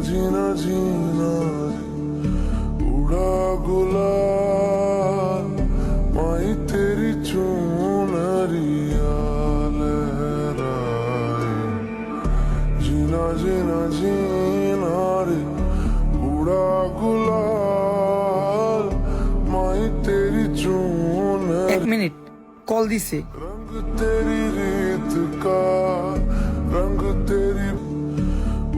जीना जीना उड़ा गुलाल माई तेरी चूनरिया लहराए जीना जीना जीना रे उड़ा गुलाल माई तेरी चूनरिया एक मिनिट कॉल दिছে रंग तेरी रीत का रंग तेरी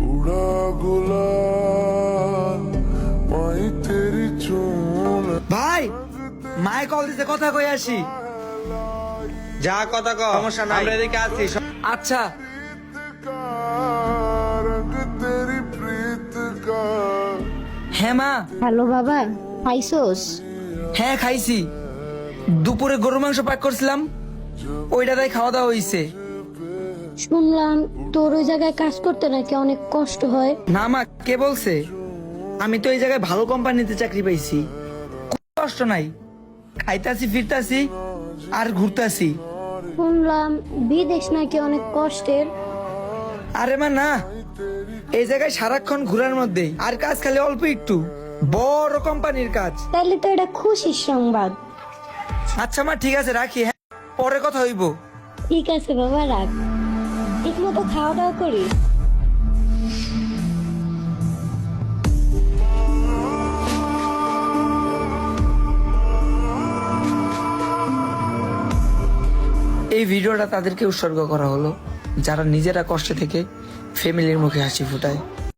उड़ा गुलाल माई तेरी चून ভাই মায়ে কল দিছে কথা কই আসি যা কথা কও সমস্যা নাই আমরা এদিকে আছি আচ্ছা का रंग तेरी प्रीत का হ্যাঁ মা হ্যালো বাবা, খাইছোস? হ্যাঁ খাইছি দুপুরে গরুর মাংস প্যাক করছিলাম ওইটাতেই খাওয়া দাওয়া হইছে শুনলাম তোর ওই জায়গায় কাজ করতে নাকি অনেক কষ্ট হয়। না মা কে বলছে আমি তো এই জায়গায় ভালো কোম্পানিতে চাকরি পাইছি কোনো কষ্ট নাই খাইতাছি ফিরতাছি আর ঘুরতাছি শুনলাম বিদেশ নাকি অনেক কষ্টের। আরে মা না এই জায়গায় সারাক্ষণ ঘোরার মধ্যে আর কাজ খালি অল্প একটু বড় কোম্পানির কাজ তাইলে তো এটা খুশির সংবাদ। আচ্ছা মা ঠিক আছে রাখি হ্যাঁ পরে কথা হইব ঠিক আছে বাবা, রাখ। ঠিক মতো খাওয়া দাওয়া করিস। এই ভিডিওটা তাদেরকে উৎসর্গ করা হলো যারা নিজেরা কষ্টে থেকে ফ্যামিলির মুখে হাসি ফুটায়।